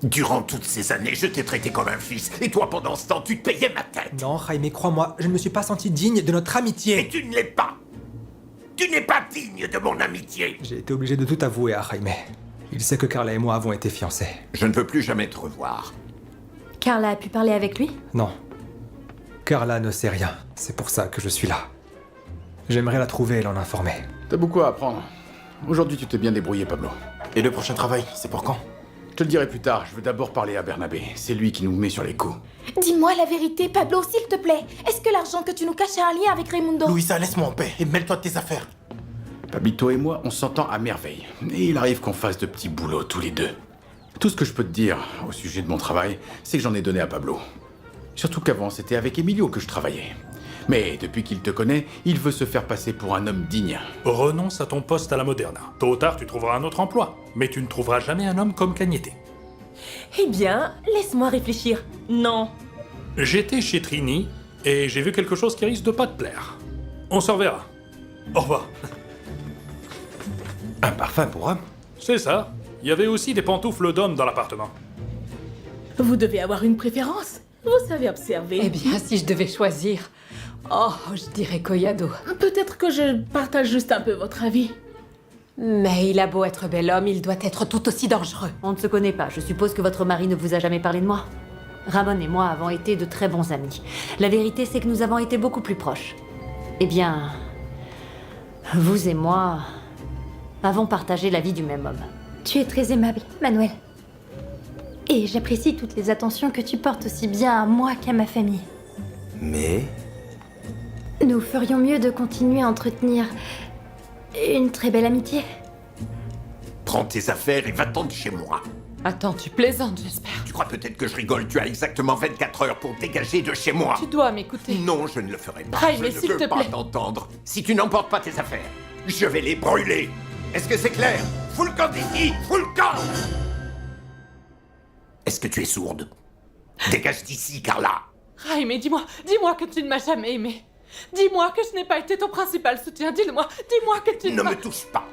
Durant toutes ces années, je t'ai traité comme un fils, et toi, pendant ce temps, tu te payais ma tête. Non, Jaime, crois-moi, je ne me suis pas senti digne de notre Et amitié. tu ne l'es pas. Tu n'es pas digne de mon amitié. J'ai été obligé de tout avouer à Jaime. Il sait que Carla et moi avons été fiancés. Je ne veux plus jamais te revoir. Carla a pu parler avec lui? Non. Carla ne sait rien. C'est pour ça que je suis là. J'aimerais la trouver et l'en informer. T'as beaucoup à apprendre. Aujourd'hui, tu t'es bien débrouillé, Pablo. Et le prochain travail, c'est pour quand? Je te le dirai plus tard, je veux d'abord parler à Bernabé. C'est lui qui nous met sur les coups. Dis-moi la vérité, Pablo, s'il te plaît. Est-ce que l'argent que tu nous caches a un lien avec Raimundo? Louisa, laisse-moi en paix et mêle-toi de tes affaires. Pablito et moi, on s'entend à merveille. Et il arrive qu'on fasse de petits boulots tous les deux. Tout ce que je peux te dire au sujet de mon travail, c'est que j'en ai donné à Pablo. Surtout qu'avant, c'était avec Emilio que je travaillais. Mais depuis qu'il te connaît, il veut se faire passer pour un homme digne. Renonce à ton poste à la Moderna. Tôt ou tard, tu trouveras un autre emploi. Mais tu ne trouveras jamais un homme comme Cagnete. Eh bien, laisse-moi réfléchir. Non. J'étais chez Trini et j'ai vu quelque chose qui risque de pas te plaire. On se reverra. Au revoir. Un parfum pour homme? C'est ça. Il y avait aussi des pantoufles d'homme dans l'appartement. Vous devez avoir une préférence. Vous savez observer. Eh bien, si je devais choisir... Oh, je dirais Collado. Peut-être que je partage juste un peu votre avis. Mais il a beau être bel homme, il doit être tout aussi dangereux. On ne se connaît pas. Je suppose que votre mari ne vous a jamais parlé de moi. Ramon et moi avons été de très bons amis. La vérité, c'est que nous avons été beaucoup plus proches. Eh bien, vous et moi avons partagé la vie du même homme. Tu es très aimable, Manuel. Et j'apprécie toutes les attentions que tu portes aussi bien à moi qu'à ma famille. Mais... Nous ferions mieux de continuer à entretenir une très belle amitié. Prends tes affaires et va-t'en de chez moi. Attends, tu plaisantes, j'espère. Tu crois peut-être que je rigole, tu as exactement 24 heures pour te dégager de chez moi. Tu dois m'écouter. Non, je ne le ferai pas. Jaime, je ne s'il veux te pas plaît. t'entendre. Si tu n'emportes pas tes affaires, je vais les brûler. Est-ce que c'est clair? Fous le camp d'ici! Fous le camp! Est-ce que tu es sourde? Dégage d'ici, Carla. Jaime, dis-moi que tu ne m'as jamais aimé. Dis-moi que je n'ai pas été ton principal soutien. Dis-moi que tu Ne m'as... me touche pas.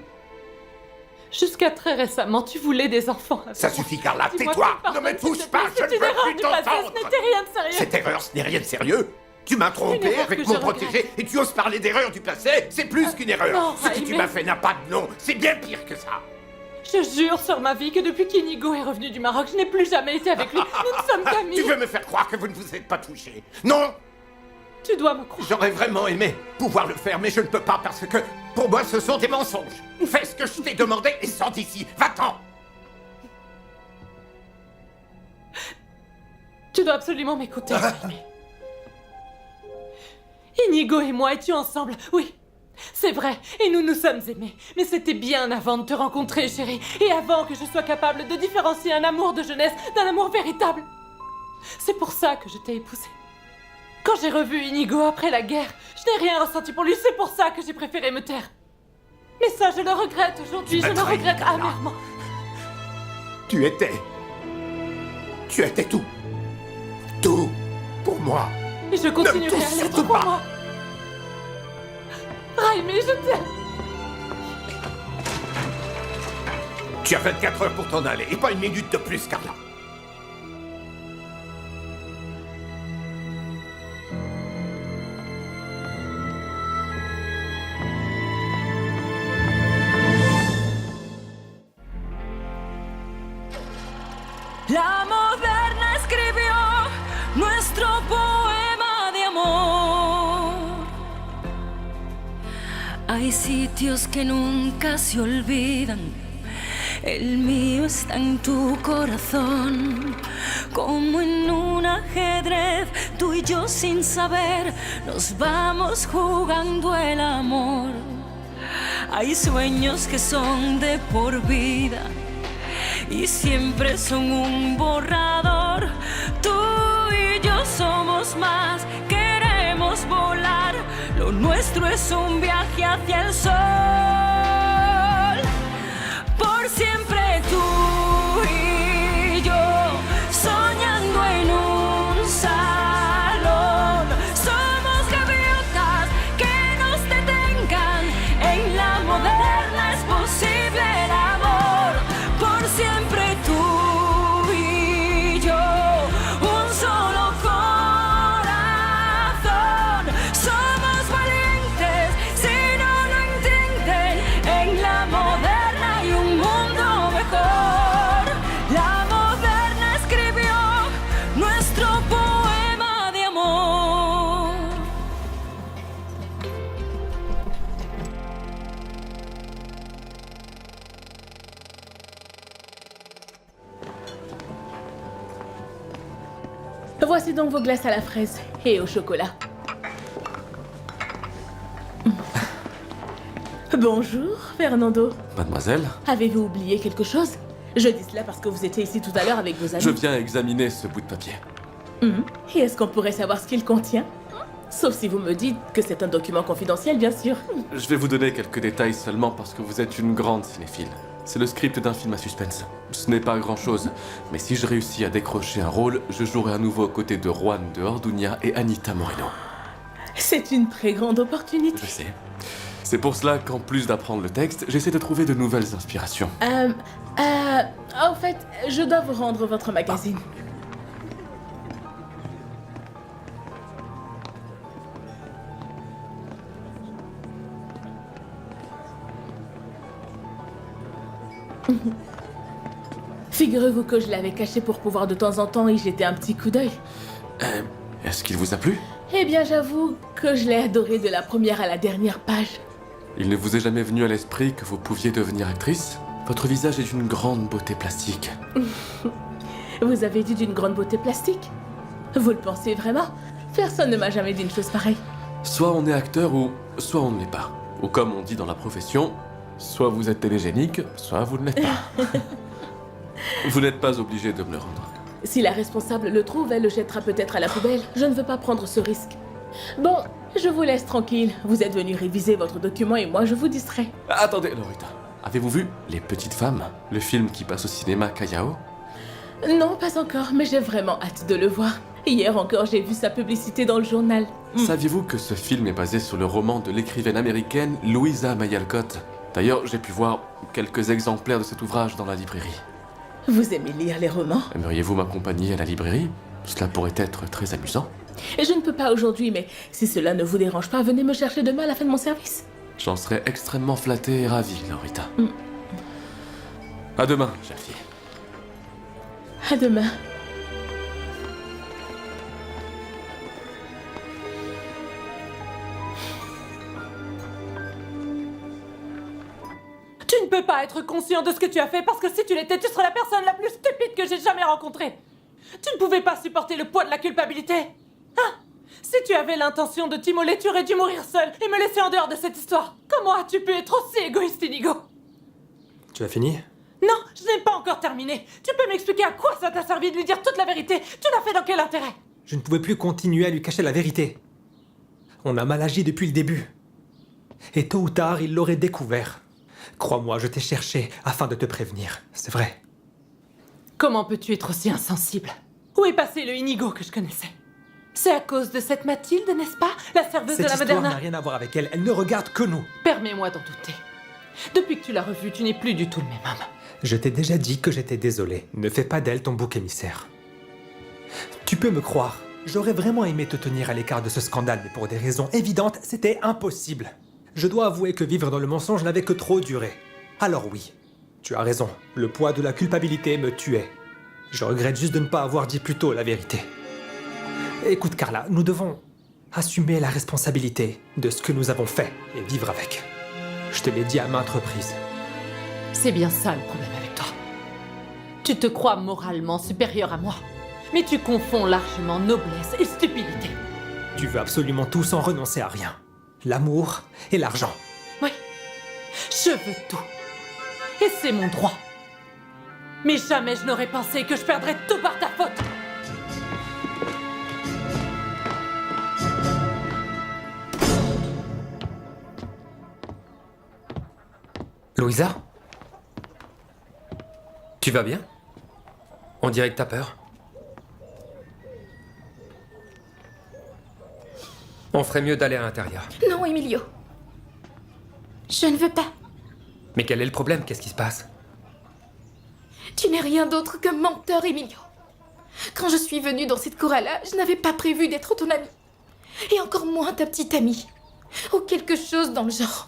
Jusqu'à très récemment, tu voulais des enfants. avec Ça moi. suffit, Carla, Dis-moi tais-toi. que tu Ne me pardonnes, touche s'il te pas, plaît, je ne c'est une veux erreur plus du passé, t'entendre. Ce n'était rien de sérieux. Cette erreur, ce n'est rien de sérieux. Tu m'as trompé erreur avec que mon je protégé regrette. et tu oses parler d'erreur du passé. C'est plus qu'une erreur. Non, Ce que tu Jaime. m'as fait n'a pas de nom. C'est bien pire que ça. Je jure sur ma vie que depuis qu'Inigo est revenu du Maroc, je n'ai plus jamais été avec lui. Nous ne sommes qu'amis. Tu veux me faire croire que vous ne vous êtes pas touchés? Non. Tu dois me croire. J'aurais vraiment aimé pouvoir le faire, mais je ne peux pas parce que, pour moi, ce sont des mensonges. Fais ce que je t'ai demandé et sors d'ici. Va-t'en. Tu dois absolument m'écouter, Jaime. Inigo et moi étions ensemble, oui. C'est vrai, et nous nous sommes aimés. Mais c'était bien avant de te rencontrer, chérie. Et avant que je sois capable de différencier un amour de jeunesse d'un amour véritable. C'est pour ça que je t'ai épousée. Quand j'ai revu Inigo après la guerre, je n'ai rien ressenti pour lui. C'est pour ça que j'ai préféré me taire. Mais ça, je le regrette aujourd'hui. Je le m'as trahi, regrette Carla. amèrement. Tu étais tout. Tout pour moi. Et je continuerai touche à l'être surtout pour pas. moi. Jaime, je t'aime. Tu as 24 heures pour t'en aller et pas une minute de plus, Carla. La Moderna escribió nuestro poema de amor. Hay sitios que nunca se olvidan. El mío está en tu corazón. Como en un ajedrez, tú y yo sin saber nos vamos jugando el amor. Hay sueños que son de por vida y siempre son un borrador. Tú y yo somos más, queremos volar. Lo nuestro es un viaje hacia el sol. Por siempre tú y yo, soñando en un salón. Somos gaviotas que nos detengan. En la Moderna es posible el amor. Por siempre tú y Voici donc vos glaces à la fraise et au chocolat. Bonjour, Fernando. Mademoiselle, Avez-vous oublié quelque chose? Je dis cela parce que vous étiez ici tout à l'heure avec vos amis. je viens examiner ce bout de papier. Et est-ce qu'on pourrait savoir ce qu'il contient? Sauf si vous me dites que c'est un document confidentiel, bien sûr. Je vais vous donner quelques détails seulement parce que vous êtes une grande cinéphile. C'est le script d'un film à suspense. Ce n'est pas grand-chose, mais si je réussis à décrocher un rôle, je jouerai à nouveau aux côtés de Juan de Orduña et Anita Moreno. C'est une très grande opportunité. Je sais. C'est pour cela qu'en plus d'apprendre le texte, j'essaie de trouver de nouvelles inspirations. En fait, je dois vous rendre votre magazine. Figurez-vous que je l'avais caché pour pouvoir de temps en temps y jeter un petit coup d'œil. Est-ce qu'il vous a plu? Eh bien, j'avoue que je l'ai adoré de la première à la dernière page. Il ne vous est jamais venu à l'esprit que vous pouviez devenir actrice? Votre visage est d'une grande beauté plastique. Vous avez dit d'une grande beauté plastique? Vous le pensez vraiment? Personne ne m'a jamais dit une chose pareille. Soit on est acteur ou soit on ne l'est pas. Ou comme on dit dans la profession, soit vous êtes télégénique, soit vous ne l'êtes pas. Vous n'êtes pas obligé de me le rendre. Si la responsable le trouve, elle le jettera peut-être à la poubelle. Je ne veux pas prendre ce risque. Bon, je vous laisse tranquille. Vous êtes venu réviser votre document et moi je vous distrais. Attendez, Lorita. Avez-vous vu Les Petites Femmes, le film qui passe au cinéma Callao? Non, pas encore, mais j'ai vraiment hâte de le voir. Hier encore, j'ai vu sa publicité dans le journal. Saviez-vous que ce film est basé sur le roman de l'écrivaine américaine Louisa May Alcott? D'ailleurs, j'ai pu voir quelques exemplaires de cet ouvrage dans la librairie. Vous aimez lire les romans? Aimeriez-vous m'accompagner à la librairie? Cela pourrait être très amusant. Je ne peux pas aujourd'hui, mais si cela ne vous dérange pas, venez me chercher demain à la fin de mon service. J'en serais extrêmement flatté et ravi, Lorita. À demain, jeune fille. À demain. Tu ne peux pas être conscient de ce que tu as fait parce que si tu l'étais, tu serais la personne la plus stupide que j'ai jamais rencontrée. Tu ne pouvais pas supporter le poids de la culpabilité. Hein? Si tu avais l'intention de t'immoler, tu aurais dû mourir seule et me laisser en dehors de cette histoire. Comment as-tu pu être aussi égoïste, Inigo? Tu as fini? Non, je n'ai pas encore terminé. Tu peux m'expliquer à quoi ça t'a servi de lui dire toute la vérité? Tu l'as fait dans quel intérêt? Je ne pouvais plus continuer à lui cacher la vérité. On a mal agi depuis le début. Et tôt ou tard, il l'aurait découvert. Crois-moi, je t'ai cherché afin de te prévenir. C'est vrai. Comment peux-tu être aussi insensible? Où est passé le Inigo que je connaissais? C'est à cause de cette Mathilde, n'est-ce pas? La serveuse de Cette la histoire Moderna? n'a rien à voir avec elle. Elle ne regarde que nous. Permets-moi d'en douter. Depuis que tu l'as revue, tu n'es plus du tout le même homme. Je t'ai déjà dit que j'étais désolé. Ne fais pas d'elle ton bouc émissaire. Tu peux me croire. J'aurais vraiment aimé te tenir à l'écart de ce scandale, mais pour des raisons évidentes, c'était impossible. Je dois avouer que vivre dans le mensonge n'avait que trop duré. Alors oui, tu as raison. Le poids de la culpabilité me tuait. Je regrette juste de ne pas avoir dit plus tôt la vérité. Écoute Carla, nous devons assumer la responsabilité de ce que nous avons fait et vivre avec. Je te l'ai dit à maintes reprises. C'est bien ça le problème avec toi. Tu te crois moralement supérieur à moi, mais tu confonds largement noblesse et stupidité. Tu veux absolument tout sans renoncer à rien. L'amour et l'argent. Oui, je veux tout. Et c'est mon droit. Mais jamais je n'aurais pensé que je perdrais tout par ta faute. Louisa? Tu vas bien? On dirait que t'as peur. On ferait mieux d'aller à l'intérieur. Non, Emilio. Je ne veux pas. Mais quel est le problème? Qu'est-ce qui se passe? Tu n'es rien d'autre qu'un menteur, Emilio. Quand je suis venue dans cette chorale-là, je n'avais pas prévu d'être ton ami. Et encore moins ta petite amie. Ou quelque chose dans le genre.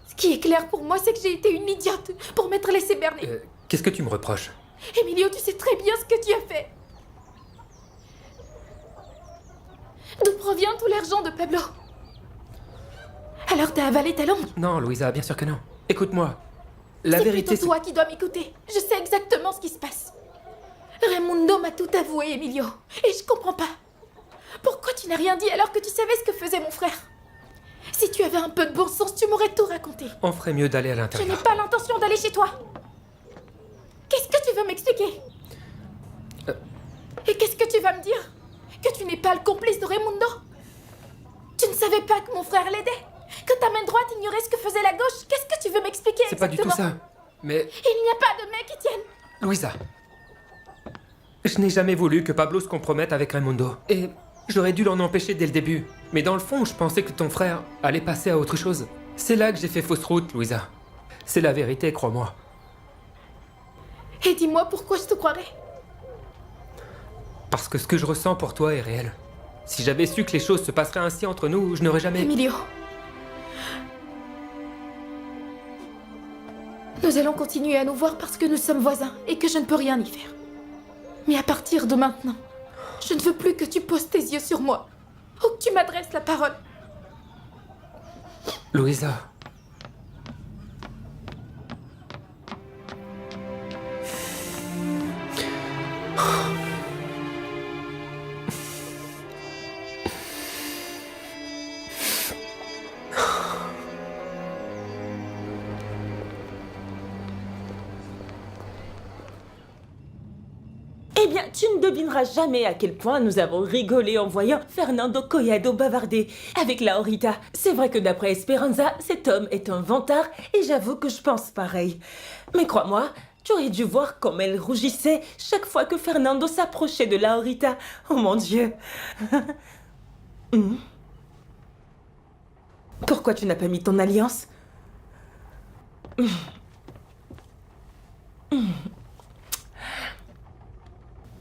Ce qui est clair pour moi, c'est que j'ai été une idiote pour m'être laissée berner. Qu'est-ce que tu me reproches? Emilio, tu sais très bien ce que tu as fait. D'où provient tout l'argent de Pablo? Alors t'as avalé ta langue? Non, Louisa, bien sûr que non. Écoute-moi. La C'est vérité, plutôt toi qui dois m'écouter. Je sais exactement ce qui se passe. Raimundo m'a tout avoué, Emilio. Et je comprends pas. Pourquoi tu n'as rien dit alors que tu savais ce que faisait mon frère? Si tu avais un peu de bon sens, tu m'aurais tout raconté. On ferait mieux d'aller à Je l'intérieur. n'ai pas l'intention d'aller chez toi. Qu'est-ce que tu veux m'expliquer? Et qu'est-ce que tu vas me dire? Que tu n'es pas le complice de Raimundo? Tu ne savais pas que mon frère l'aidait? Que ta main droite ignorait ce que faisait la gauche? Qu'est-ce que tu veux m'expliquer C'est pas du tout ça. Mais, Il n'y a pas de main qui tienne. Louisa, je n'ai jamais voulu que Pablo se compromette avec Raimundo. Et j'aurais dû l'en empêcher dès le début. Mais dans le fond, je pensais que ton frère allait passer à autre chose. C'est là que j'ai fait fausse route, Louisa. C'est la vérité, crois-moi. Et dis-moi pourquoi je te croirais. Parce que ce que je ressens pour toi est réel. Si j'avais su que les choses se passeraient ainsi entre nous, je n'aurais jamais... Emilio. Nous allons continuer à nous voir parce que nous sommes voisins et que je ne peux rien y faire. Mais à partir de maintenant, je ne veux plus que tu poses tes yeux sur moi ou que tu m'adresses la parole. Louisa. Eh bien, tu ne devineras jamais à quel point nous avons rigolé en voyant Fernando Collado bavarder avec Laurita. C'est vrai que d'après Esperanza, cet homme est un vantard et j'avoue que je pense pareil. Mais crois-moi, tu aurais dû voir comme elle rougissait chaque fois que Fernando s'approchait de Laurita. Oh mon Dieu. Pourquoi tu n'as pas mis ton alliance?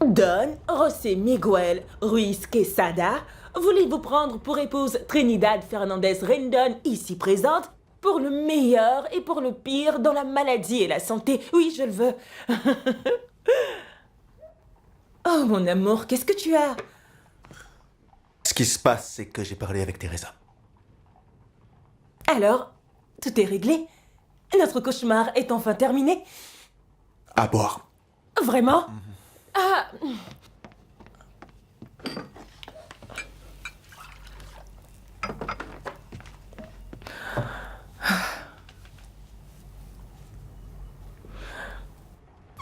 Don José Miguel Ruiz Quesada, voulez-vous prendre pour épouse Trinidad Fernandez Rendon, ici présente, pour le meilleur et pour le pire dans la maladie et la santé? Oui, je le veux. Oh, mon amour, qu'est-ce que tu as? Ce qui se passe, c'est que j'ai parlé avec Teresa. Alors, tout est réglé? Notre cauchemar est enfin terminé? À boire. Vraiment? Ah.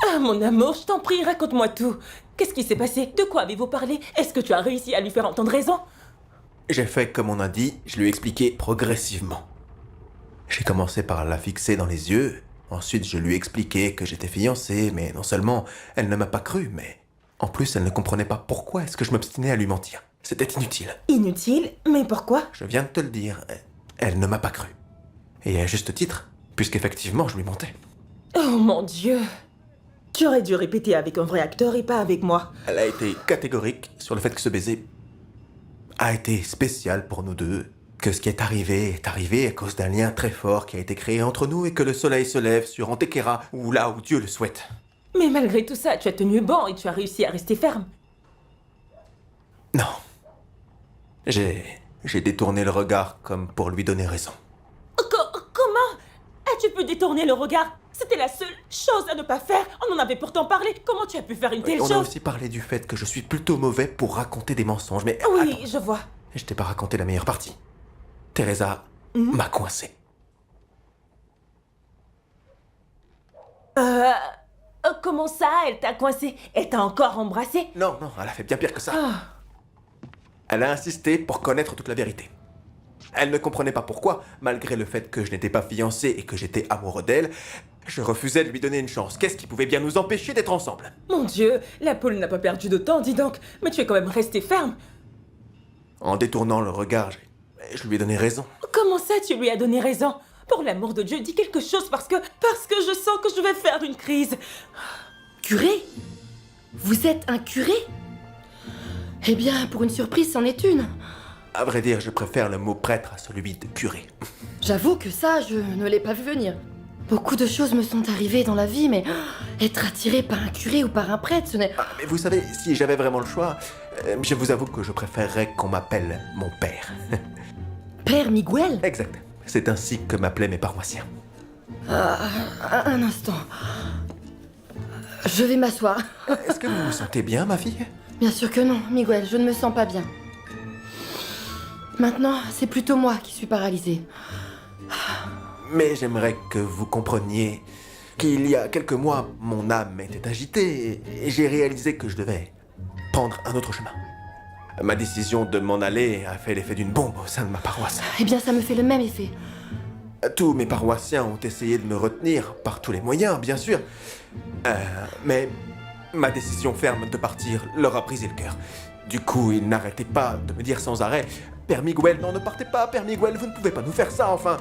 Ah, mon amour, je t'en prie, raconte-moi tout. Qu'est-ce qui s'est passé? De quoi avez-vous parlé? Est-ce que tu as réussi à lui faire entendre raison? J'ai fait comme on a dit, je lui ai expliqué progressivement. J'ai commencé par la fixer dans les yeux, ensuite je lui ai expliqué que j'étais fiancé, mais non seulement elle ne m'a pas cru, mais en plus elle ne comprenait pas pourquoi est-ce que je m'obstinais à lui mentir. C'était inutile. Inutile? Mais pourquoi? Je viens de te le dire, elle ne m'a pas cru. Et à juste titre, puisqu'effectivement je lui mentais. Oh mon Dieu! Tu aurais dû répéter avec un vrai acteur et pas avec moi. Elle a été catégorique sur le fait que ce baiser a été spécial pour nous deux, que ce qui est arrivé à cause d'un lien très fort qui a été créé entre nous et que le soleil se lève sur Antequera, ou là où Dieu le souhaite. Mais malgré tout ça, tu as tenu bon et tu as réussi à rester ferme. Non. J'ai détourné le regard comme pour lui donner raison. Comment as-tu pu détourner le regard? C'était la seule chose à ne pas faire. On en avait pourtant parlé. Comment tu as pu faire une telle chose? On a aussi parlé du fait que je suis plutôt mauvais pour raconter des mensonges, mais... Oui, attends, je vois. je t'ai pas raconté la meilleure partie. Teresa m'a coincé. Comment ça, elle t'a coincé? Elle t'a encore embrassé? Non, elle a fait bien pire que ça. Elle a insisté pour connaître toute la vérité. Elle ne comprenait pas pourquoi, malgré le fait que je n'étais pas fiancé et que j'étais amoureux d'elle, je refusais de lui donner une chance. Qu'est-ce qui pouvait bien nous empêcher d'être ensemble? Mon Dieu, la poule n'a pas perdu de temps, dis donc. Mais tu es quand même resté ferme. En détournant le regard, je lui ai donné raison. Comment ça, tu lui as donné raison? Pour l'amour de Dieu, dis quelque chose parce que je sens que je vais faire une crise. Curé? Vous êtes un curé? Eh bien, pour une surprise, c'en est une. À vrai dire, je préfère le mot prêtre à celui de curé. J'avoue que ça, je ne l'ai pas vu venir. Beaucoup de choses me sont arrivées dans la vie, mais être attiré par un curé ou par un prêtre, ce n'est... Mais vous savez, si j'avais vraiment le choix, je vous avoue que je préférerais qu'on m'appelle mon père. Père Miguel? Exact. C'est ainsi que m'appelaient mes paroissiens. Un instant. Je vais m'asseoir. Est-ce que vous vous sentez bien, ma fille? Bien sûr que non, Miguel, je ne me sens pas bien. Maintenant, c'est plutôt moi qui suis paralysée. Mais j'aimerais que vous compreniez qu'il y a quelques mois, mon âme était agitée et j'ai réalisé que je devais prendre un autre chemin. Ma décision de m'en aller a fait l'effet d'une bombe au sein de ma paroisse. Eh bien, ça me fait le même effet. Tous mes paroissiens ont essayé de me retenir par tous les moyens, bien sûr. Mais ma décision ferme de partir leur a brisé le cœur. Du coup, ils n'arrêtaient pas de me dire sans arrêt « Père Miguel, non, ne partez pas, Père Miguel, vous ne pouvez pas nous faire ça, enfin !»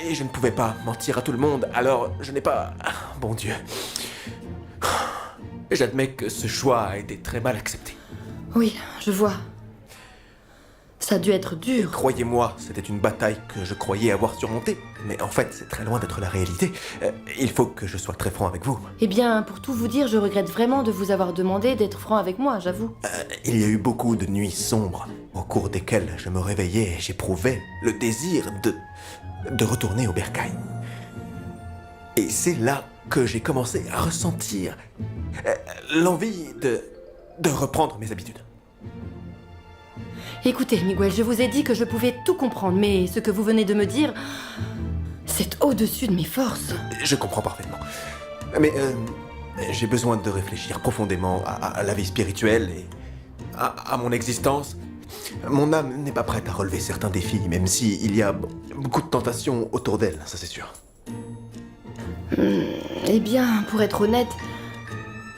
Et je ne pouvais pas mentir à tout le monde, alors je n'ai pas... Bon Dieu. J'admets que ce choix a été très mal accepté. Oui, je vois. Ça a dû être dur. Croyez-moi, c'était une bataille que je croyais avoir surmontée. Mais en fait, c'est très loin d'être la réalité. Il faut que je sois très franc avec vous. Eh bien, pour tout vous dire, je regrette vraiment de vous avoir demandé d'être franc avec moi, j'avoue. Il y a eu beaucoup de nuits sombres, au cours desquelles je me réveillais et j'éprouvais le désir de retourner au bercail. Et c'est là que j'ai commencé à ressentir l'envie de reprendre mes habitudes. Écoutez, Miguel, je vous ai dit que je pouvais tout comprendre, mais ce que vous venez de me dire, c'est au-dessus de mes forces. Je comprends parfaitement. Mais j'ai besoin de réfléchir profondément à la vie spirituelle et à mon existence. Mon âme n'est pas prête à relever certains défis, même s'il y a beaucoup de tentations autour d'elle, ça c'est sûr. Eh bien, pour être honnête,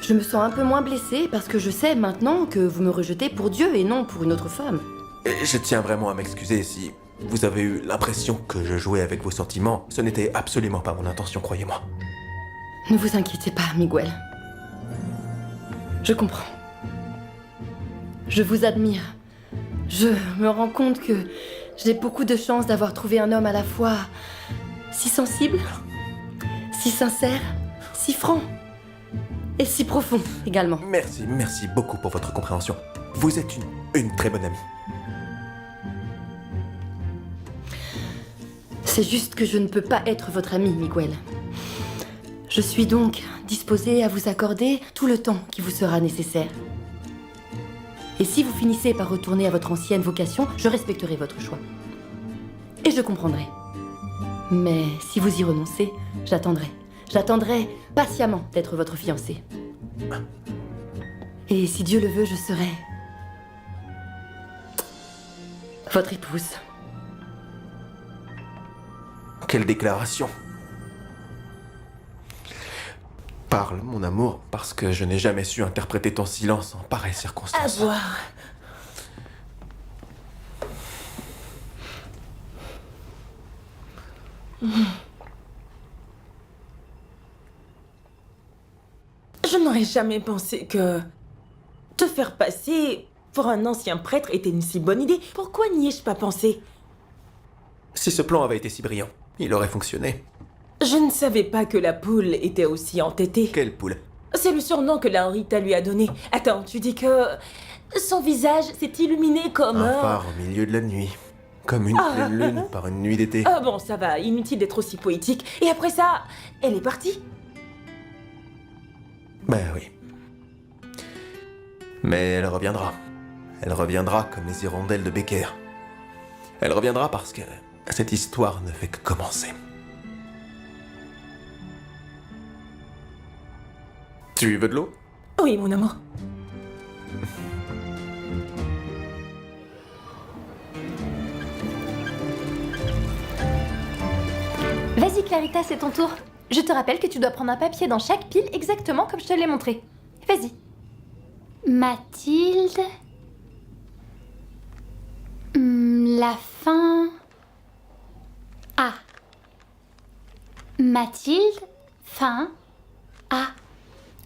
je me sens un peu moins blessée parce que je sais maintenant que vous me rejetez pour Dieu et non pour une autre femme. Je tiens vraiment à m'excuser si vous avez eu l'impression que je jouais avec vos sentiments. Ce n'était absolument pas mon intention, croyez-moi. Ne vous inquiétez pas, Miguel. Je comprends. Je vous admire. Je me rends compte que j'ai beaucoup de chance d'avoir trouvé un homme à la fois si sensible, si sincère, si franc et si profond également. Merci beaucoup pour votre compréhension. Vous êtes une très bonne amie. C'est juste que je ne peux pas être votre amie, Miguel. Je suis donc disposée à vous accorder tout le temps qui vous sera nécessaire. Et si vous finissez par retourner à votre ancienne vocation, je respecterai votre choix. Et je comprendrai. Mais si vous y renoncez, j'attendrai. J'attendrai patiemment d'être votre fiancée. Et si Dieu le veut, je serai votre épouse. Quelle déclaration! Parle, mon amour, parce que je n'ai jamais su interpréter ton silence en pareille circonstance. À boire. Je n'aurais jamais pensé que te faire passer pour un ancien prêtre était une si bonne idée. Pourquoi n'y ai-je pas pensé? Si ce plan avait été si brillant, il aurait fonctionné. Je ne savais pas que la poule était aussi entêtée. Quelle poule? C'est le surnom que la Rita lui a donné. Attends, tu dis que son visage s'est illuminé comme un phare au milieu de la nuit. Comme une pleine lune par une nuit d'été. Ah bon, ça va, inutile d'être aussi poétique. Et après ça, elle est partie. Ben oui. Mais elle reviendra. Elle reviendra comme les hirondelles de Becker. Elle reviendra parce que cette histoire ne fait que commencer. Tu veux de l'eau? Oui, mon amour. Vas-y Clarita, c'est ton tour. Je te rappelle que tu dois prendre un papier dans chaque pile exactement comme je te l'ai montré. Vas-y. Mathilde... la fin... A. Mathilde, fin... A.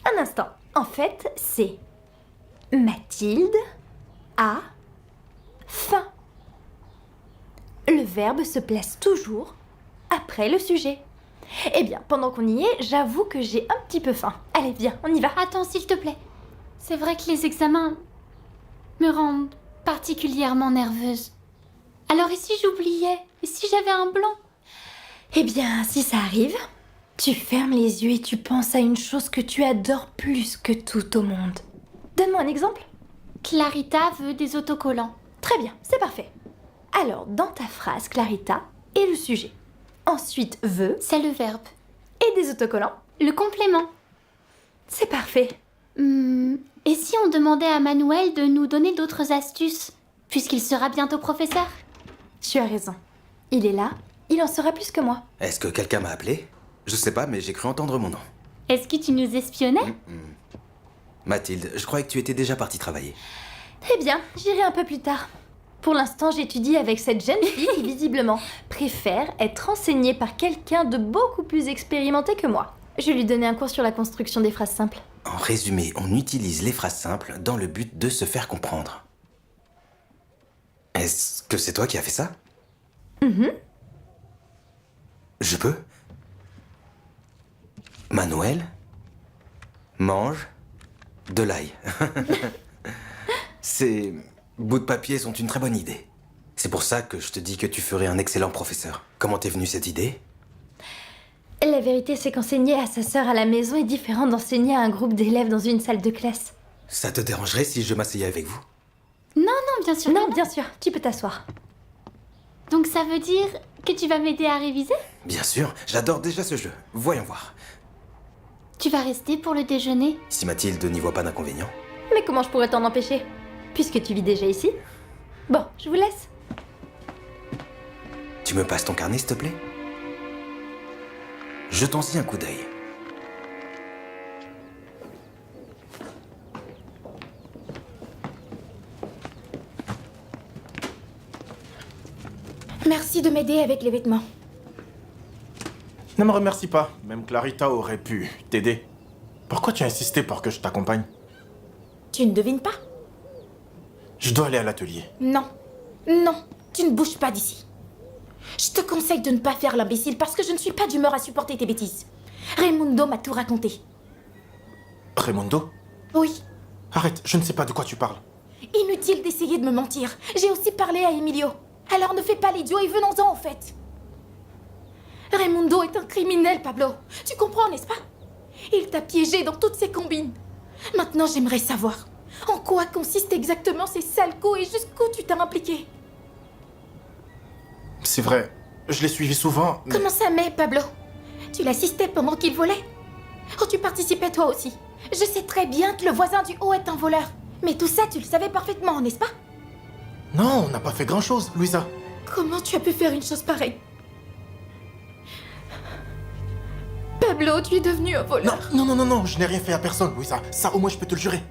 Un instant. En fait, c'est Mathilde a faim. Le verbe se place toujours après le sujet. Eh bien, pendant qu'on y est, j'avoue que j'ai un petit peu faim. Allez, viens, on y va. Attends, s'il te plaît. C'est vrai que les examens me rendent particulièrement nerveuse. Alors, et si j'oubliais? Et si j'avais un blanc? Eh bien, si ça arrive, Tu fermes les yeux et tu penses à une chose que tu adores plus que tout au monde. Donne-moi un exemple. Clarita veut des autocollants. Très bien, c'est parfait. Alors, dans ta phrase, Clarita est le sujet. Ensuite, veut. C'est le verbe. Et des autocollants. Le complément. C'est parfait. Et si on demandait à Manuel de nous donner d'autres astuces, puisqu'il sera bientôt professeur? Tu as raison. Il est là, il en saura plus que moi. Est-ce que quelqu'un m'a appelé? Je sais pas, mais j'ai cru entendre mon nom. Est-ce que tu nous espionnais? Mathilde, je croyais que tu étais déjà partie travailler. Très bien, j'irai un peu plus tard. Pour l'instant, j'étudie avec cette jeune fille qui, visiblement, préfère être enseignée par quelqu'un de beaucoup plus expérimenté que moi. Je vais lui donner un cours sur la construction des phrases simples. En résumé, on utilise les phrases simples dans le but de se faire comprendre. Est-ce que c'est toi qui as fait ça? Je peux? Manuel mange de l'ail. Ces bouts de papier sont une très bonne idée. C'est pour ça que je te dis que tu ferais un excellent professeur. Comment t'es venue cette idée? La vérité, c'est qu'enseigner à sa sœur à la maison est différent d'enseigner à un groupe d'élèves dans une salle de classe. Ça te dérangerait si je m'asseyais avec vous? Non, non, bien sûr. Non, bien sûr, tu peux t'asseoir. Donc ça veut dire que tu vas m'aider à réviser? Bien sûr, j'adore déjà ce jeu. Voyons voir. Tu vas rester pour le déjeuner? Si Mathilde n'y voit pas d'inconvénient. Mais comment je pourrais t'en empêcher? Puisque tu vis déjà ici. Bon, je vous laisse. Tu me passes ton carnet, s'il te plaît? Jetons-y un coup d'œil. Merci de m'aider avec les vêtements. Ne me remercie pas. Même Clarita aurait pu t'aider. Pourquoi tu as insisté pour que je t'accompagne? Tu ne devines pas? Je dois aller à l'atelier. Non. Non, tu ne bouges pas d'ici. Je te conseille de ne pas faire l'imbécile parce que je ne suis pas d'humeur à supporter tes bêtises. Raimundo m'a tout raconté. Raimundo? Oui. Arrête, je ne sais pas de quoi tu parles. Inutile d'essayer de me mentir. J'ai aussi parlé à Emilio. Alors ne fais pas l'idiot et venons-en au fait. Raimundo est un criminel, Pablo. Tu comprends, n'est-ce pas? Il t'a piégé dans toutes ses combines. Maintenant, j'aimerais savoir en quoi consistent exactement ces sales coups et jusqu'où tu t'es impliqué. C'est vrai, je l'ai suivi souvent, mais... Comment ça m'est, Pablo? Tu l'assistais pendant qu'il volait? Oh, tu participais toi aussi. Je sais très bien que le voisin du haut est un voleur. Mais tout ça, tu le savais parfaitement, n'est-ce pas? Non, on n'a pas fait grand-chose, Louisa. Comment tu as pu faire une chose pareille? Pablo, tu es devenu un voleur. Non, je n'ai rien fait à personne, Louisa. Ça, au moins, je peux te le jurer.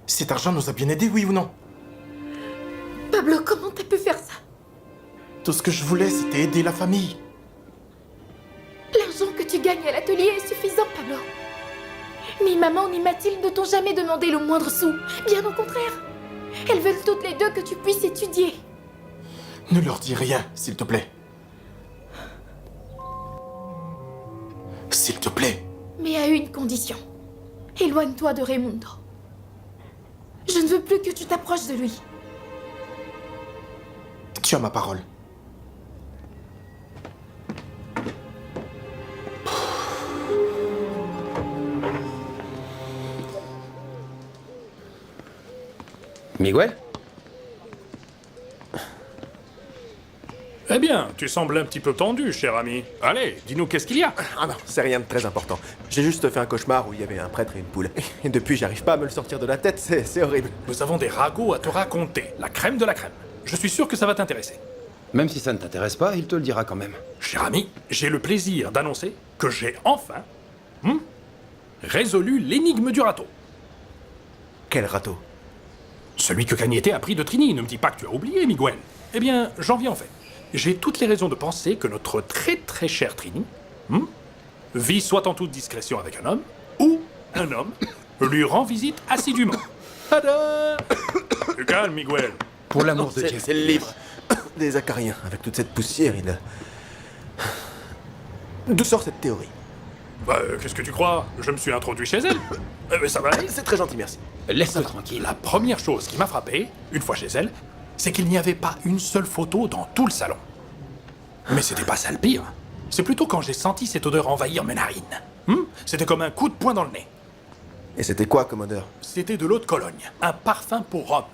Cet argent nous a bien aidés, oui ou non? Pablo, comment t'as pu faire ça? Tout ce que je voulais, c'était aider la famille. L'argent que tu gagnes à l'atelier est suffisant, Pablo. Ni maman ni Mathilde ne t'ont jamais demandé le moindre sou. Bien au contraire. Elles veulent toutes les deux que tu puisses étudier. Ne leur dis rien, s'il te plaît. S'il te plaît. Mais à une condition. Éloigne-toi de Raimundo. Je ne veux plus que tu t'approches de lui. Tu as ma parole. Miguel? Eh bien, tu sembles un petit peu tendu, cher ami. Allez, dis-nous qu'est-ce qu'il y a? Ah non, c'est rien de très important. J'ai juste fait un cauchemar où il y avait un prêtre et une poule. Et depuis, j'arrive pas à me le sortir de la tête, c'est horrible. Nous avons des ragots à te raconter, la crème de la crème. Je suis sûr que ça va t'intéresser. Même si ça ne t'intéresse pas, il te le dira quand même. Cher ami, j'ai le plaisir d'annoncer que j'ai enfin résolu l'énigme du râteau. Quel râteau? Celui que Cagnette a pris de Trini. Ne me dis pas que tu as oublié, Miguel. Eh bien, j'en viens en fait. J'ai toutes les raisons de penser que notre très très chère Trini vit soit en toute discrétion avec un homme, ou un homme lui rend visite assidûment. Tada! Tu calmes, Miguel. Pour l'amour de Dieu. C'est le livre des acariens. Avec toute cette poussière, il... D'où sort cette théorie? Bah, qu'est-ce que tu crois? Je me suis introduit chez elle. Mais ça va aller. C'est très gentil, merci. Laisse-le tranquille. La première chose qui m'a frappé, une fois chez elle, c'est qu'il n'y avait pas une seule photo dans tout le salon. Mais c'était pas ça le pire. C'est plutôt quand j'ai senti cette odeur envahir mes narines. C'était comme un coup de poing dans le nez. Et c'était quoi comme odeur? C'était de l'eau de Cologne, un parfum pour homme.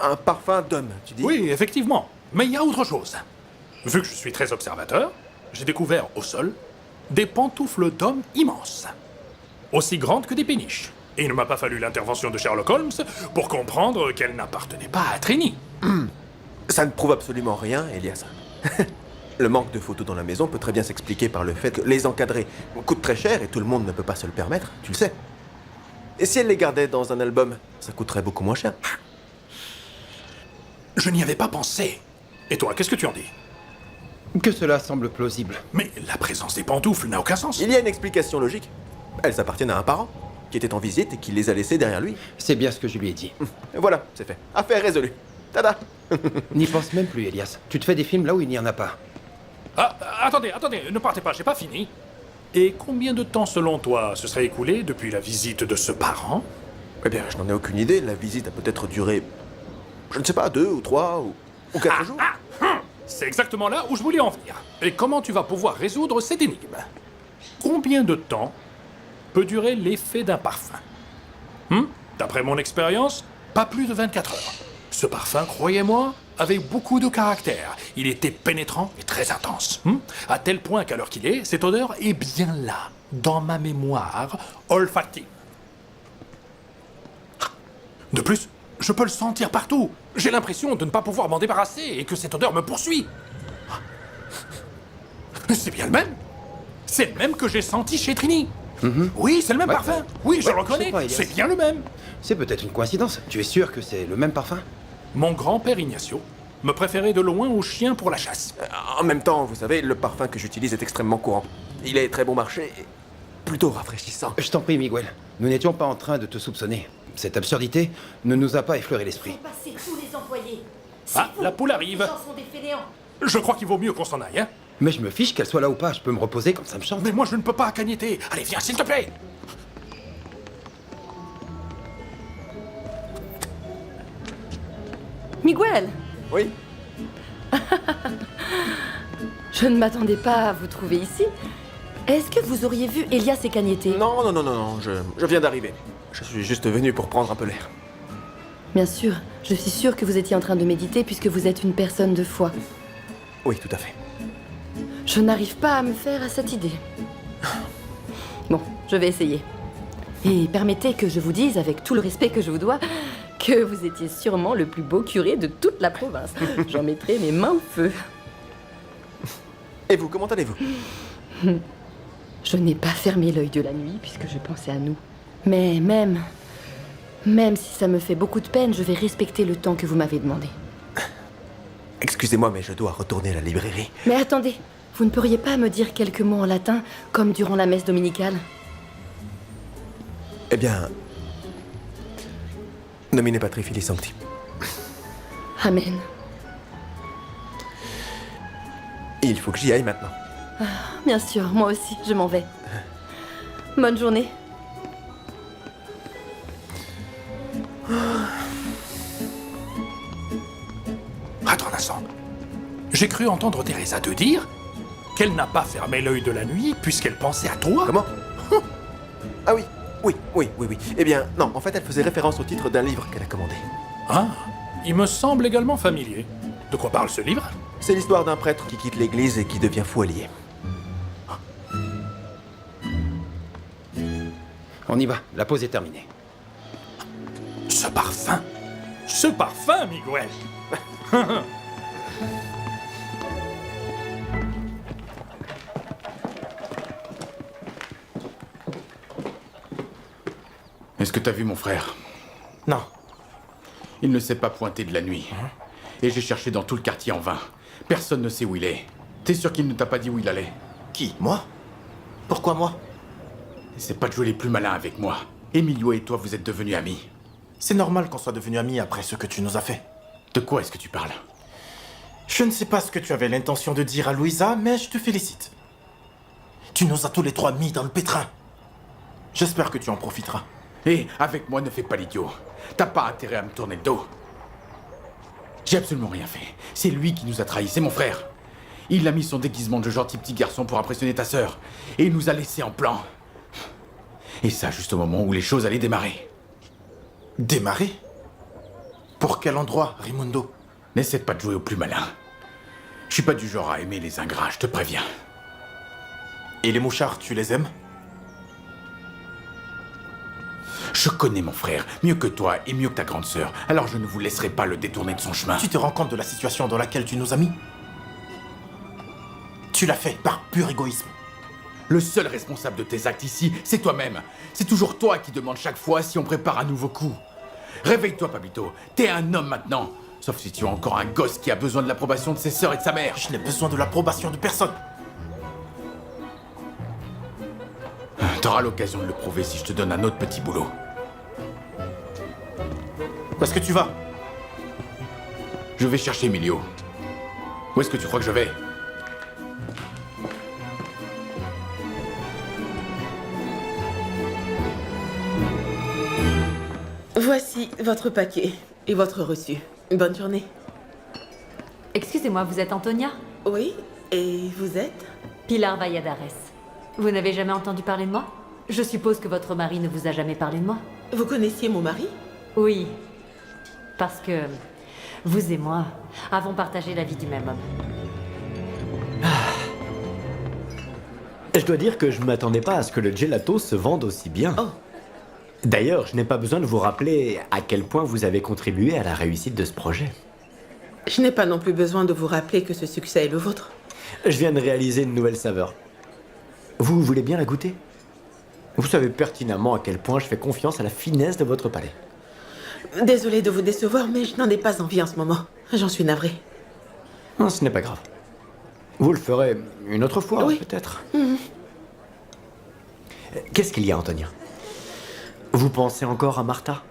Un parfum d'homme, tu dis? Oui, effectivement. Mais il y a autre chose. Vu que je suis très observateur, j'ai découvert au sol des pantoufles d'homme immenses, aussi grandes que des péniches. Et il ne m'a pas fallu l'intervention de Sherlock Holmes pour comprendre qu'elles n'appartenaient pas à Trini. Ça ne prouve absolument rien, Elias. Le manque de photos dans la maison peut très bien s'expliquer par le fait que les encadrer coûtent très cher et tout le monde ne peut pas se le permettre, tu le sais. Et si elle les gardait dans un album, ça coûterait beaucoup moins cher. Je n'y avais pas pensé. Et toi, qu'est-ce que tu en dis? Que cela semble plausible. Mais la présence des pantoufles n'a aucun sens. Il y a une explication logique. Elles appartiennent à un parent qui était en visite et qui les a laissées derrière lui. C'est bien ce que je lui ai dit. Voilà, c'est fait. Affaire résolue. Tada. N'y pense même plus, Elias. Tu te fais des films là où il n'y en a pas. Ah, attendez, ne partez pas, j'ai pas fini. Et combien de temps, selon toi, se serait écoulé depuis la visite de ce parent? Eh bien, je n'en ai aucune idée. La visite a peut-être duré, je ne sais pas, 2 ou 3 ou 4 jours. C'est exactement là où je voulais en venir. Et comment tu vas pouvoir résoudre cette énigme? Combien de temps peut durer l'effet d'un parfum? D'après mon expérience, pas plus de 24 heures. Ce parfum, croyez-moi, avait beaucoup de caractère. Il était pénétrant et très intense. À tel point qu'à l'heure qu'il est, cette odeur est bien là, dans ma mémoire olfactive. De plus, je peux le sentir partout. J'ai l'impression de ne pas pouvoir m'en débarrasser et que cette odeur me poursuit. C'est bien le même. C'est le même que j'ai senti chez Trini. Oui, c'est le même parfum. Oui, je le reconnais. C'est bien le même. C'est peut-être une coïncidence. Tu es sûr que c'est le même parfum? Mon grand-père Ignacio me préférait de loin aux chiens pour la chasse. En même temps, vous savez, le parfum que j'utilise est extrêmement courant. Il est très bon marché et plutôt rafraîchissant. Je t'en prie, Miguel. Nous n'étions pas en train de te soupçonner. Cette absurdité ne nous a pas effleuré l'esprit. Passez tous les employés. Ah, la poule arrive. Les gens sont des fainéants. Je crois qu'il vaut mieux qu'on s'en aille, hein. Mais je me fiche qu'elle soit là ou pas. Je peux me reposer comme ça me chante. Mais moi, je ne peux pas cagnetter. Allez, viens, s'il te plaît. Miguel! Oui? Je ne m'attendais pas à vous trouver ici. Est-ce que vous auriez vu Elias et Cagnetté? Non, je viens d'arriver. Je suis juste venu pour prendre un peu l'air. Bien sûr, je suis sûre que vous étiez en train de méditer puisque vous êtes une personne de foi. Oui, tout à fait. Je n'arrive pas à me faire à cette idée. Bon, je vais essayer. Et permettez que je vous dise, avec tout le respect que je vous dois, que vous étiez sûrement le plus beau curé de toute la province. J'en mettrai mes mains au feu. Et vous, comment allez-vous? Je n'ai pas fermé l'œil de la nuit puisque je pensais à nous. Mais même si ça me fait beaucoup de peine, je vais respecter le temps que vous m'avez demandé. Excusez-moi, mais je dois retourner à la librairie. Mais attendez, vous ne pourriez pas me dire quelques mots en latin, comme durant la messe dominicale? Eh bien... Nomine Patri Filii Sancti. Amen. Il faut que j'y aille maintenant. Ah, bien sûr, moi aussi, je m'en vais. Bonne journée. Attends un instant. J'ai cru entendre Teresa te dire qu'elle n'a pas fermé l'œil de la nuit puisqu'elle pensait à toi. Comment? Ah oui. Oui. Eh bien, non, en fait, elle faisait référence au titre d'un livre qu'elle a commandé. Ah, il me semble également familier. De quoi parle ce livre? C'est l'histoire d'un prêtre qui quitte l'église et qui devient fou allié. On y va, la pause est terminée. Ce parfum, Miguel. Est-ce que t'as vu mon frère? Non. Il ne s'est pas pointé de la nuit. Et j'ai cherché dans tout le quartier en vain. Personne ne sait où il est. T'es sûr qu'il ne t'a pas dit où il allait? Qui? Moi? Pourquoi moi? C'est pas de jouer les plus malins avec moi. Emilio et toi, vous êtes devenus amis. C'est normal qu'on soit devenus amis après ce que tu nous as fait. De quoi est-ce que tu parles? Je ne sais pas ce que tu avais l'intention de dire à Louisa, mais je te félicite. Tu nous as tous les trois mis dans le pétrin. J'espère que tu en profiteras. Hé, avec moi, ne fais pas l'idiot. T'as pas intérêt à me tourner le dos. J'ai absolument rien fait. C'est lui qui nous a trahis, c'est mon frère. Il a mis son déguisement de gentil petit garçon pour impressionner ta sœur. Et il nous a laissés en plan. Et ça, juste au moment où les choses allaient démarrer. Démarrer? Pour quel endroit, Raimundo? N'essaie pas de jouer au plus malin. Je suis pas du genre à aimer les ingrats, je te préviens. Et les mouchards, tu les aimes? Je connais mon frère, mieux que toi et mieux que ta grande sœur, alors je ne vous laisserai pas le détourner de son chemin. Tu te rends compte de la situation dans laquelle tu nous as mis? Tu l'as fait par pur égoïsme. Le seul responsable de tes actes ici, c'est toi-même. C'est toujours toi qui demandes chaque fois si on prépare un nouveau coup. Réveille-toi, Pablito. T'es un homme maintenant. Sauf si tu as encore un gosse qui a besoin de l'approbation de ses sœurs et de sa mère. Je n'ai besoin de l'approbation de personne. T'auras l'occasion de le prouver si je te donne un autre petit boulot. Où est-ce que tu vas? Je vais chercher Emilio. Où est-ce que tu crois que je vais? Voici votre paquet et votre reçu. Bonne journée. Excusez-moi, vous êtes Antonia? Oui, et vous êtes? Pilar Valladares. Vous n'avez jamais entendu parler de moi? Je suppose que votre mari ne vous a jamais parlé de moi. Vous connaissiez mon mari? Oui. Parce que vous et moi avons partagé la vie du même homme. Je dois dire que je m'attendais pas à ce que le gelato se vende aussi bien. Oh. D'ailleurs, je n'ai pas besoin de vous rappeler à quel point vous avez contribué à la réussite de ce projet. Je n'ai pas non plus besoin de vous rappeler que ce succès est le vôtre. Je viens de réaliser une nouvelle saveur. Vous voulez bien la goûter? Vous savez pertinemment à quel point je fais confiance à la finesse de votre palais. Désolée de vous décevoir, mais je n'en ai pas envie en ce moment. J'en suis navrée. Non, ce n'est pas grave. Vous le ferez une autre fois, oui. Peut-être. Qu'est-ce qu'il y a, Antonia? Vous pensez encore à Martha?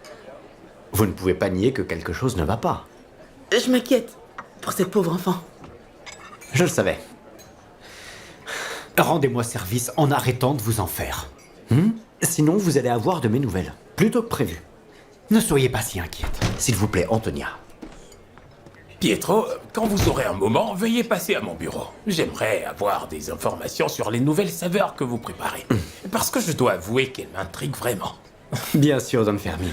Vous ne pouvez pas nier que quelque chose ne va pas. Je m'inquiète pour cette pauvre enfant. Je le savais. Rendez-moi service en arrêtant de vous en faire. Sinon, vous allez avoir de mes nouvelles, plus tôt que prévu. Ne soyez pas si inquiète. S'il vous plaît, Antonia. Pietro, quand vous aurez un moment, veuillez passer à mon bureau. J'aimerais avoir des informations sur les nouvelles saveurs que vous préparez. Parce que je dois avouer qu'elles m'intriguent vraiment. Bien sûr, Don Fermi.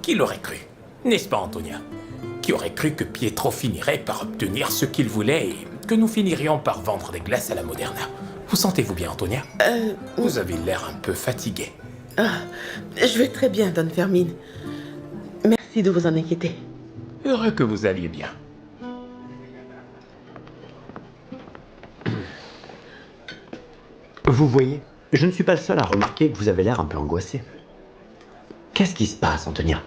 Qui l'aurait cru? N'est-ce pas, Antonia? Qui aurait cru que Pietro finirait par obtenir ce qu'il voulait et que nous finirions par vendre des glaces à la Moderna? Vous sentez-vous bien, Antonia? Vous avez l'air un peu fatigué. Je vais très bien, Don Fermine. Merci de vous en inquiéter. Heureux que vous alliez bien. Vous voyez, je ne suis pas le seul à remarquer que vous avez l'air un peu angoissé. Qu'est-ce qui se passe, Antonia?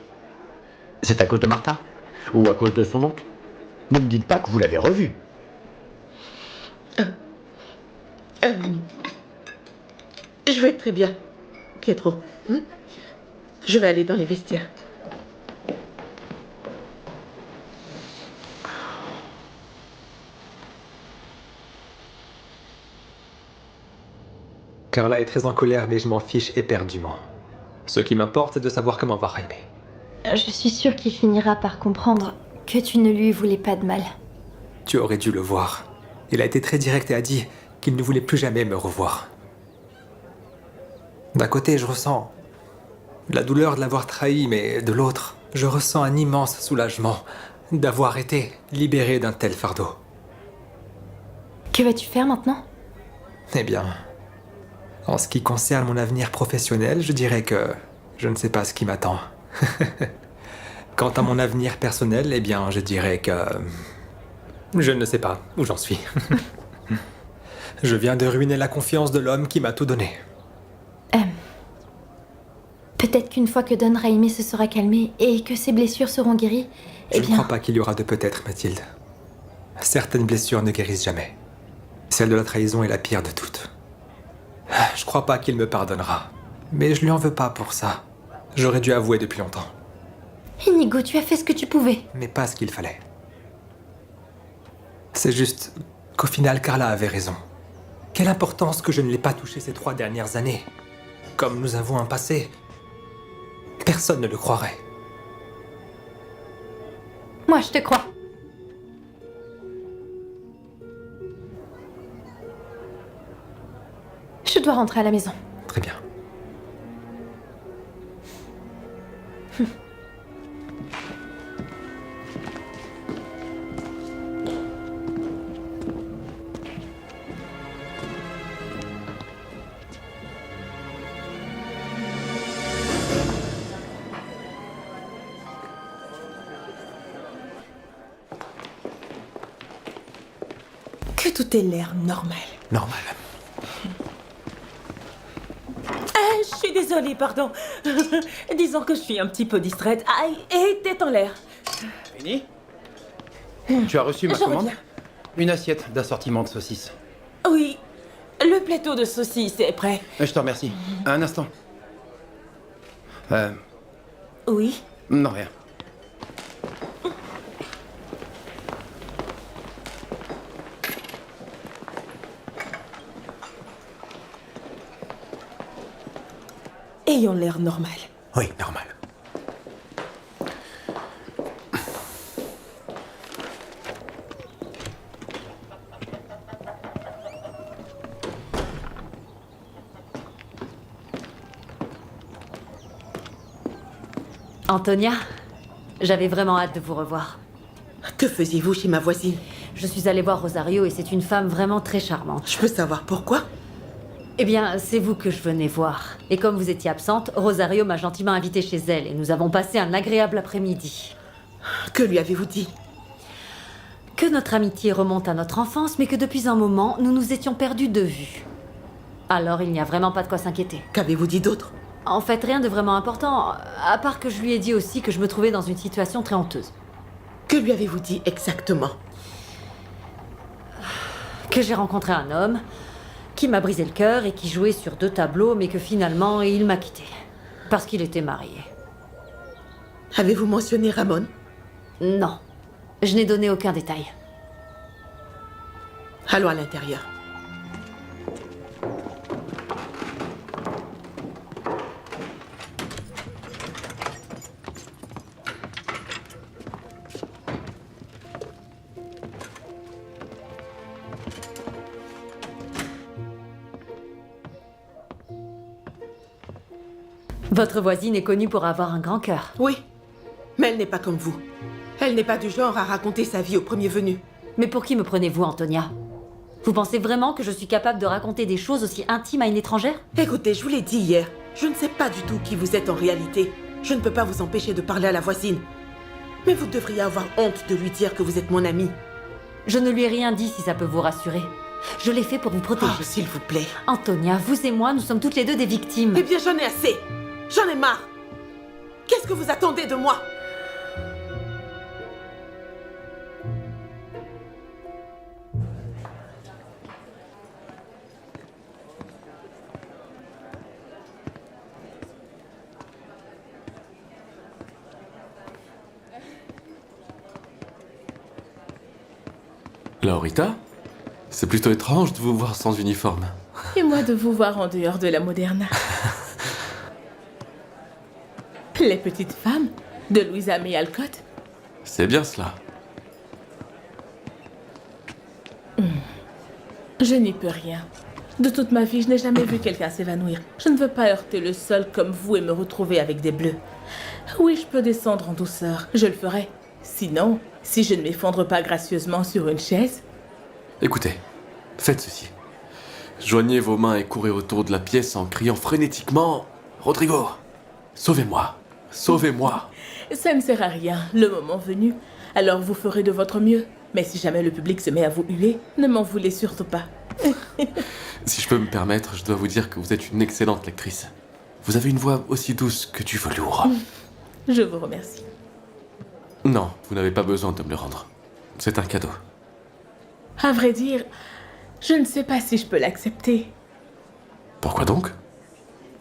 C'est à cause de Martha? Ou à cause de son oncle? Ne me dites pas que vous l'avez revu. Je vais très bien, Pietro. Je vais aller dans les vestiaires. Carla est très en colère, mais je m'en fiche éperdument. Ce qui m'importe, c'est de savoir comment va Jaime. Je suis sûre qu'il finira par comprendre que tu ne lui voulais pas de mal. Tu aurais dû le voir. Il a été très direct et a dit qu'il ne voulait plus jamais me revoir. D'un côté, je ressens la douleur de l'avoir trahi, mais de l'autre, je ressens un immense soulagement d'avoir été libéré d'un tel fardeau. Que vas-tu faire maintenant? Eh bien, en ce qui concerne mon avenir professionnel, je dirais que je ne sais pas ce qui m'attend. Quant à mon avenir personnel, eh bien, je dirais que je ne sais pas où j'en suis. Je viens de ruiner la confiance de l'homme qui m'a tout donné. Peut-être qu'une fois que Don Jaime se sera calmé et que ses blessures seront guéries, Je ne crois pas qu'il y aura de peut-être, Mathilde. Certaines blessures ne guérissent jamais. Celle de la trahison est la pire de toutes. Je crois pas qu'il me pardonnera. Mais je lui en veux pas pour ça. J'aurais dû avouer depuis longtemps. Inigo, tu as fait ce que tu pouvais. Mais pas ce qu'il fallait. C'est juste qu'au final, Carla avait raison. Quelle importance que je ne l'ai pas touché ces 3 dernières années. Comme nous avons un passé, personne ne le croirait. Moi, je te crois. Je dois rentrer à la maison. Très bien. Que tout ait l'air normal. Normal. Ah, je suis désolée, pardon. Disons que je suis un petit peu distraite. Aïe, et tête en l'air. Fini? Tu as reçu ma Je commande? reviens. Une assiette d'assortiment de saucisses. Oui, le plateau de saucisses est prêt. Je te remercie. Un instant. Oui. Non, rien. Ayons l'air normal. Oui, normal. Antonia, j'avais vraiment hâte de vous revoir. Que faisiez-vous chez ma voisine? Je suis allée voir Rosario et c'est une femme vraiment très charmante. Je peux savoir pourquoi? Eh bien, c'est vous que je venais voir. Et comme vous étiez absente, Rosario m'a gentiment invitée chez elle et nous avons passé un agréable après-midi. Que lui avez-vous dit? Que notre amitié remonte à notre enfance, mais que depuis un moment, nous nous étions perdus de vue. Alors, il n'y a vraiment pas de quoi s'inquiéter. Qu'avez-vous dit d'autre? En fait, rien de vraiment important, à part que je lui ai dit aussi que je me trouvais dans une situation très honteuse. Que lui avez-vous dit exactement? Que j'ai rencontré un homme qui m'a brisé le cœur et qui jouait sur 2 tableaux, mais que finalement, il m'a quitté. Parce qu'il était marié. Avez-vous mentionné Ramon? Non. Je n'ai donné aucun détail. Allons à l'intérieur. Votre voisine est connue pour avoir un grand cœur. Oui, mais elle n'est pas comme vous. Elle n'est pas du genre à raconter sa vie au premier venu. Mais pour qui me prenez-vous, Antonia? Vous pensez vraiment que je suis capable de raconter des choses aussi intimes à une étrangère? Écoutez, je vous l'ai dit hier, je ne sais pas du tout qui vous êtes en réalité. Je ne peux pas vous empêcher de parler à la voisine. Mais vous devriez avoir honte de lui dire que vous êtes mon ami. Je ne lui ai rien dit si ça peut vous rassurer. Je l'ai fait pour vous protéger. Oh, s'il vous plaît. Antonia, vous et moi, nous sommes toutes les deux des victimes. Eh bien, j'en ai assez. J'en ai marre. Qu'est-ce que vous attendez de moi? Laurita? C'est plutôt étrange de vous voir sans uniforme. Et moi de vous voir en dehors de la Moderna. Les petites femmes de Louisa May Alcott. C'est bien cela. Je n'y peux rien. De toute ma vie, je n'ai jamais vu quelqu'un s'évanouir. Je ne veux pas heurter le sol comme vous et me retrouver avec des bleus. Oui, je peux descendre en douceur. Je le ferai. Sinon, si je ne m'effondre pas gracieusement sur une chaise... Écoutez, faites ceci. Joignez vos mains et courez autour de la pièce en criant frénétiquement « Rodrigo, sauvez-moi, sauvez-moi !» Ça ne sert à rien, le moment venu. Alors vous ferez de votre mieux. Mais si jamais le public se met à vous huer, ne m'en voulez surtout pas. Si je peux me permettre, je dois vous dire que vous êtes une excellente lectrice. Vous avez une voix aussi douce que du velours. Je vous remercie. Non, vous n'avez pas besoin de me le rendre. C'est un cadeau. À vrai dire, je ne sais pas si je peux l'accepter. Pourquoi donc?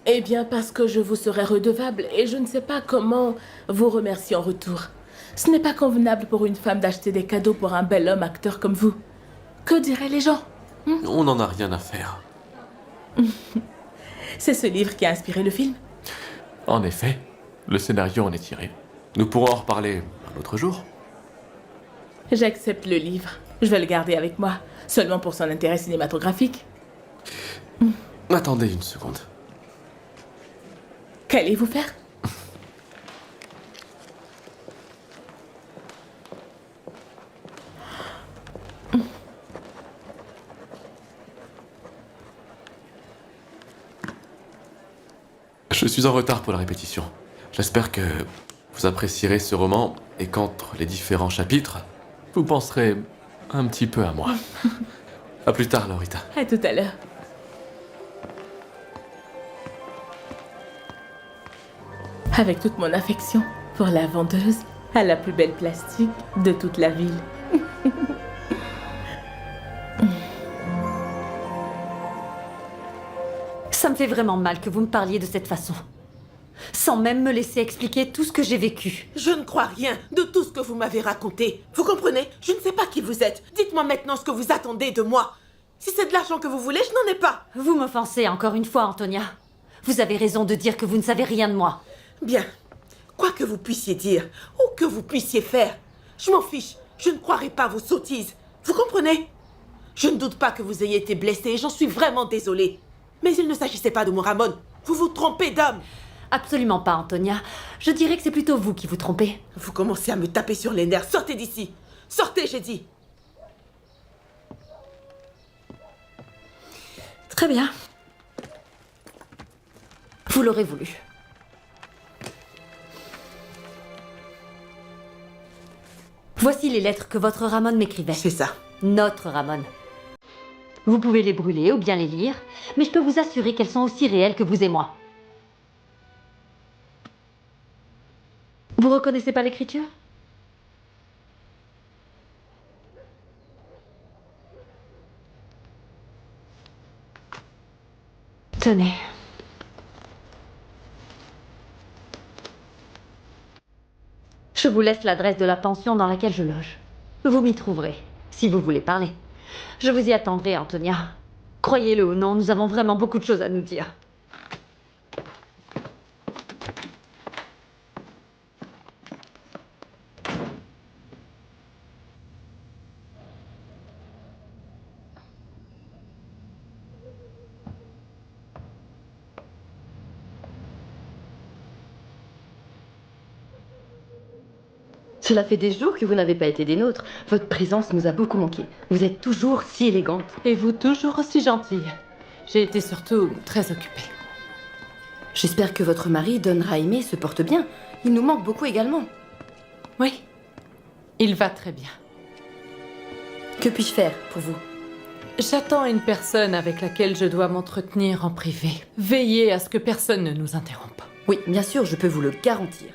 Eh bien parce que je vous serai redevable et je ne sais pas comment vous remercier en retour. Ce n'est pas convenable pour une femme d'acheter des cadeaux pour un bel homme acteur comme vous. Que diraient les gens? On n'en a rien à faire. C'est ce livre qui a inspiré le film? En effet, le scénario en est tiré. Nous pourrons en reparler un autre jour. J'accepte le livre. Je vais le garder avec moi, seulement pour son intérêt cinématographique. Attendez une seconde. Qu'allez-vous faire? Je suis en retard pour la répétition. J'espère que vous apprécierez ce roman et qu'entre les différents chapitres, vous penserez un petit peu à moi. À plus tard, Laurita. À tout à l'heure. Avec toute mon affection pour la vendeuse à la plus belle plastique de toute la ville. Ça me fait vraiment mal que vous me parliez de cette façon. Sans même me laisser expliquer tout ce que j'ai vécu. Je ne crois rien de tout ce que vous m'avez raconté. Vous comprenez? Je ne sais pas qui vous êtes. Dites-moi maintenant ce que vous attendez de moi. Si c'est de l'argent que vous voulez, je n'en ai pas. Vous m'offensez encore une fois, Antonia. Vous avez raison de dire que vous ne savez rien de moi. Bien. Quoi que vous puissiez dire, ou que vous puissiez faire, je m'en fiche. Je ne croirai pas vos sottises. Vous comprenez? Je ne doute pas que vous ayez été blessé et j'en suis vraiment désolée. Mais il ne s'agissait pas de mon Ramon. Vous vous trompez d'homme. Absolument pas, Antonia. Je dirais que c'est plutôt vous qui vous trompez. Vous commencez à me taper sur les nerfs. Sortez d'ici. Sortez, j'ai dit. Très bien. Vous l'aurez voulu. Voici les lettres que votre Ramon m'écrivait. C'est ça. Notre Ramon. Vous pouvez les brûler ou bien les lire, mais je peux vous assurer qu'elles sont aussi réelles que vous et moi. Vous reconnaissez pas l'écriture? Tenez. Je vous laisse l'adresse de la pension dans laquelle je loge. Vous m'y trouverez, si vous voulez parler. Je vous y attendrai, Antonia. Croyez-le ou non, nous avons vraiment beaucoup de choses à nous dire. Cela fait des jours que vous n'avez pas été des nôtres. Votre présence nous a beaucoup manqué. Vous êtes toujours si élégante. Et vous toujours aussi gentille. J'ai été surtout très occupée. J'espère que votre mari, Don Jaime, se porte bien. Il nous manque beaucoup également. Oui, il va très bien. Que puis-je faire pour vous? J'attends une personne avec laquelle je dois m'entretenir en privé. Veillez à ce que personne ne nous interrompe. Oui, bien sûr, je peux vous le garantir.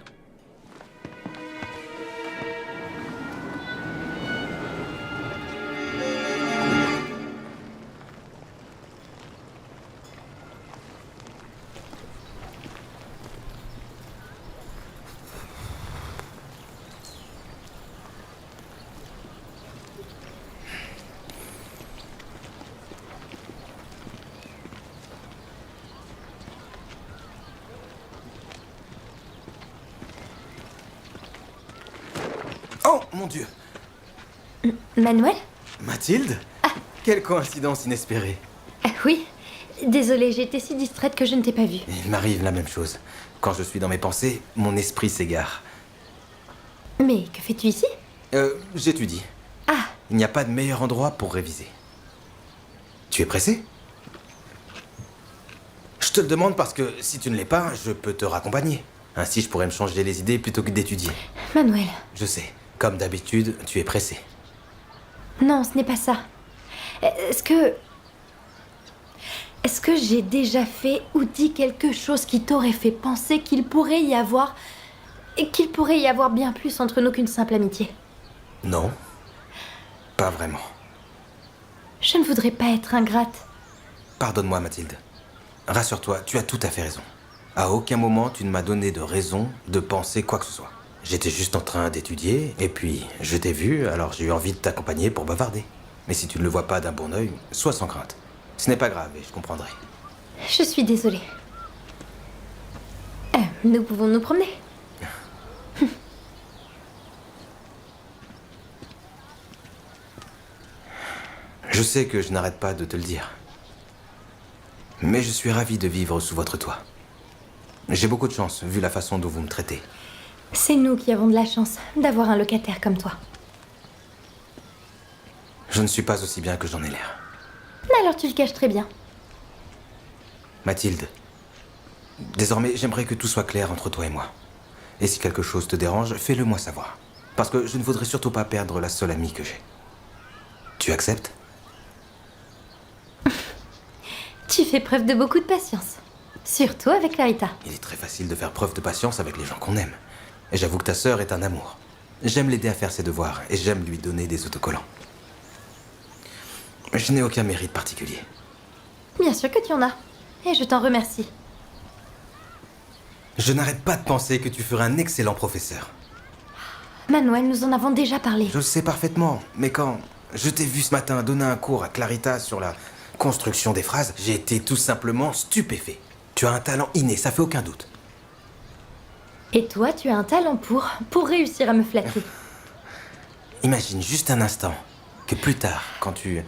Oh, mon Dieu! Manuel? Mathilde? Quelle coïncidence inespérée. Oui. Désolée, j'ai été si distraite que je ne t'ai pas vue. Il m'arrive la même chose. Quand je suis dans mes pensées, mon esprit s'égare. Mais que fais-tu ici? J'étudie. Ah. Il n'y a pas de meilleur endroit pour réviser. Tu es pressé? Je te le demande parce que si tu ne l'es pas, je peux te raccompagner. Ainsi, je pourrais me changer les idées plutôt que d'étudier. Manuel. Je sais. Comme d'habitude, tu es pressé. Non, ce n'est pas ça. Est-ce que j'ai déjà fait ou dit quelque chose qui t'aurait fait penser qu'il pourrait y avoir bien plus entre nous qu'une simple amitié? Non. Pas vraiment. Je ne voudrais pas être ingrate. Pardonne-moi, Mathilde. Rassure-toi, tu as tout à fait raison. À aucun moment, tu ne m'as donné de raison de penser quoi que ce soit. J'étais juste en train d'étudier, et puis je t'ai vu, alors j'ai eu envie de t'accompagner pour bavarder. Mais si tu ne le vois pas d'un bon œil, sois sans crainte. Ce n'est pas grave et je comprendrai. Je suis désolée. Nous pouvons nous promener. Je sais que je n'arrête pas de te le dire. Mais je suis ravi de vivre sous votre toit. J'ai beaucoup de chance, vu la façon dont vous me traitez. C'est nous qui avons de la chance d'avoir un locataire comme toi. Je ne suis pas aussi bien que j'en ai l'air. Alors tu le caches très bien. Mathilde, désormais, j'aimerais que tout soit clair entre toi et moi. Et si quelque chose te dérange, fais-le moi savoir. Parce que je ne voudrais surtout pas perdre la seule amie que j'ai. Tu acceptes? Tu fais preuve de beaucoup de patience. Surtout avec Clarita. Il est très facile de faire preuve de patience avec les gens qu'on aime. Et j'avoue que ta sœur est un amour. J'aime l'aider à faire ses devoirs et j'aime lui donner des autocollants. Je n'ai aucun mérite particulier. Bien sûr que tu en as. Et je t'en remercie. Je n'arrête pas de penser que tu ferais un excellent professeur. Manuel, nous en avons déjà parlé. Je le sais parfaitement, mais quand je t'ai vu ce matin donner un cours à Clarita sur la construction des phrases, j'ai été tout simplement stupéfait. Tu as un talent inné, ça fait aucun doute. Et toi, tu as un talent pour réussir à me flatter. Imagine juste un instant que plus tard, quand tu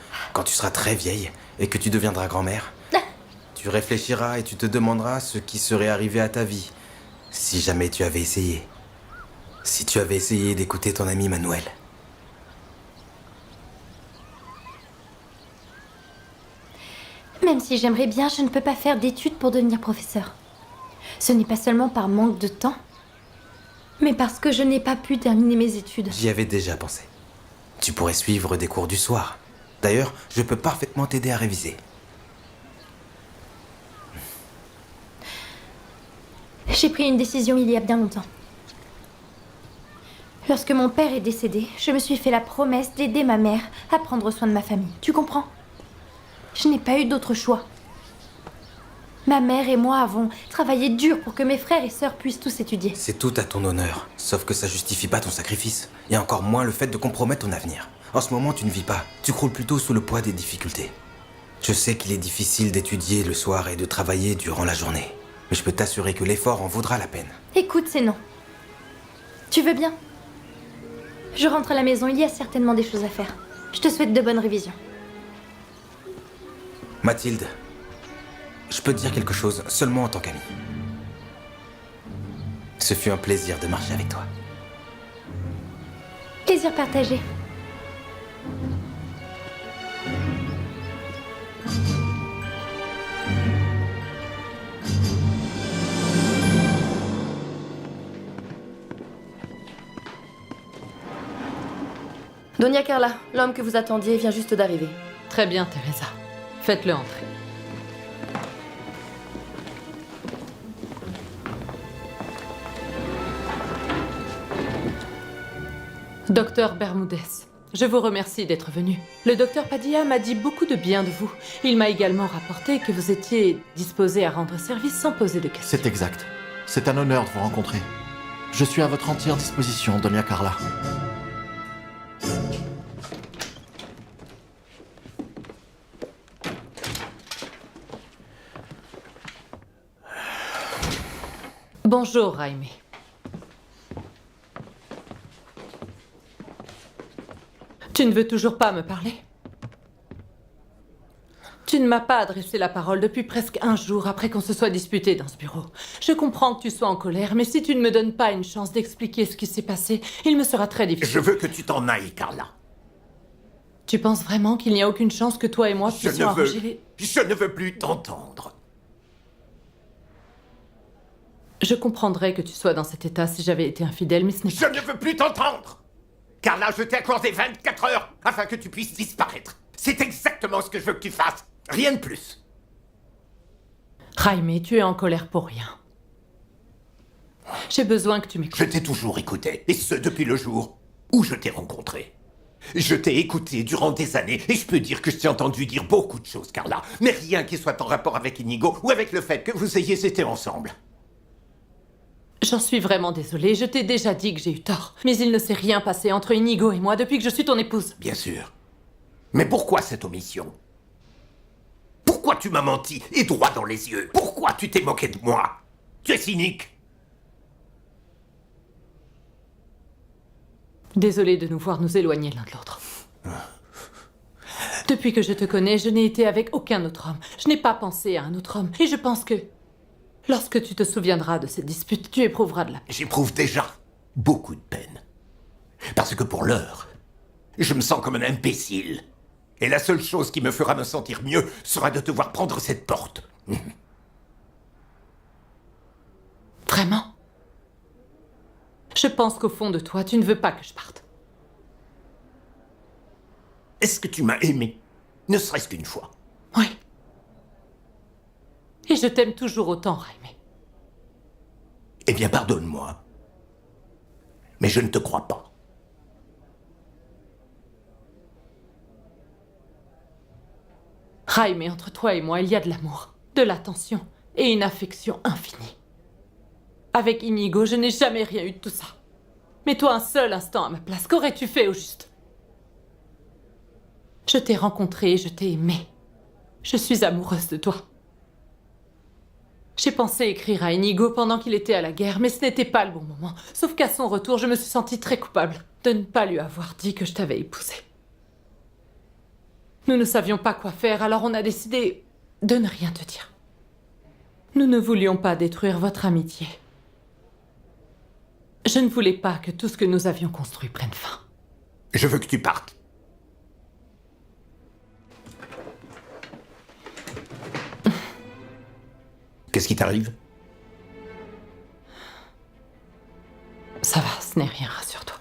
seras très vieille et que tu deviendras grand-mère, tu réfléchiras et tu te demanderas ce qui serait arrivé à ta vie si jamais tu avais essayé. Si tu avais essayé d'écouter ton ami Manuel. Même si j'aimerais bien, je ne peux pas faire d'études pour devenir professeur. Ce n'est pas seulement par manque de temps, mais parce que je n'ai pas pu terminer mes études. J'y avais déjà pensé. Tu pourrais suivre des cours du soir. D'ailleurs, je peux parfaitement t'aider à réviser. J'ai pris une décision il y a bien longtemps. Lorsque mon père est décédé, je me suis fait la promesse d'aider ma mère à prendre soin de ma famille. Tu comprends? Je n'ai pas eu d'autre choix. Ma mère et moi avons travaillé dur pour que mes frères et sœurs puissent tous étudier. C'est tout à ton honneur, sauf que ça justifie pas ton sacrifice. Et encore moins le fait de compromettre ton avenir. En ce moment, tu ne vis pas. Tu croules plutôt sous le poids des difficultés. Je sais qu'il est difficile d'étudier le soir et de travailler durant la journée. Mais je peux t'assurer que l'effort en vaudra la peine. Écoute, c'est non. Tu veux bien? Je rentre à la maison, il y a certainement des choses à faire. Je te souhaite de bonnes révisions. Mathilde, je peux te dire quelque chose seulement en tant qu'amie. Ce fut un plaisir de marcher avec toi. Plaisir partagé. Doña Carla, l'homme que vous attendiez vient juste d'arriver. Très bien, Teresa. Faites-le entrer. Docteur Bermudez, je vous remercie d'être venu. Le docteur Padilla m'a dit beaucoup de bien de vous. Il m'a également rapporté que vous étiez disposé à rendre service sans poser de questions. C'est exact. C'est un honneur de vous rencontrer. Je suis à votre entière disposition, Doña Carla. Bonjour, Jaime. Tu ne veux toujours pas me parler? Tu ne m'as pas adressé la parole depuis presque un jour après qu'on se soit disputé dans ce bureau. Je comprends que tu sois en colère, mais si tu ne me donnes pas une chance d'expliquer ce qui s'est passé, il me sera très difficile. Je veux que tu t'en ailles, Carla. Tu penses vraiment qu'il n'y a aucune chance que toi et moi puissions arranger les... Je ne veux plus t'entendre. Je comprendrais que tu sois dans cet état si j'avais été infidèle, mais ce n'est pas... Je ne veux plus t'entendre. Carla, je t'ai accordé 24 heures afin que tu puisses disparaître. C'est exactement ce que je veux que tu fasses. Rien de plus. Jaime, tu es en colère pour rien. J'ai besoin que tu m'écoutes. Je t'ai toujours écouté, et ce depuis le jour où je t'ai rencontré. Je t'ai écouté durant des années, et je peux dire que je t'ai entendu dire beaucoup de choses, Carla, mais rien qui soit en rapport avec Inigo ou avec le fait que vous ayez été ensemble. J'en suis vraiment désolée, je t'ai déjà dit que j'ai eu tort. Mais il ne s'est rien passé entre Inigo et moi depuis que je suis ton épouse. Bien sûr. Mais pourquoi cette omission? Pourquoi tu m'as menti et droit dans les yeux? Pourquoi tu t'es moqué de moi? Tu es cynique. Désolée de nous voir nous éloigner l'un de l'autre. Depuis que je te connais, je n'ai été avec aucun autre homme. Je n'ai pas pensé à un autre homme. Et je pense que lorsque tu te souviendras de cette dispute, tu éprouveras de la peine. J'éprouve déjà beaucoup de peine. Parce que pour l'heure, je me sens comme un imbécile. Et la seule chose qui me fera me sentir mieux sera de te voir prendre cette porte. Vraiment? Je pense qu'au fond de toi, tu ne veux pas que je parte. Est-ce que tu m'as aimé? Ne serait-ce qu'une fois. Oui. Et je t'aime toujours autant, Jaime. Eh bien, pardonne-moi. Mais je ne te crois pas. Jaime, entre toi et moi, il y a de l'amour, de l'attention et une affection infinie. Avec Inigo, je n'ai jamais rien eu de tout ça. Mais toi, un seul instant à ma place, qu'aurais-tu fait au juste? Je t'ai rencontré, je t'ai aimé. Je suis amoureuse de toi. J'ai pensé écrire à Inigo pendant qu'il était à la guerre, mais ce n'était pas le bon moment. Sauf qu'à son retour, je me suis sentie très coupable de ne pas lui avoir dit que je t'avais épousée. Nous ne savions pas quoi faire, alors on a décidé de ne rien te dire. Nous ne voulions pas détruire votre amitié. Je ne voulais pas que tout ce que nous avions construit prenne fin. Je veux que tu partes. Qu'est-ce qui t'arrive? Ça va, ce n'est rien, rassure-toi.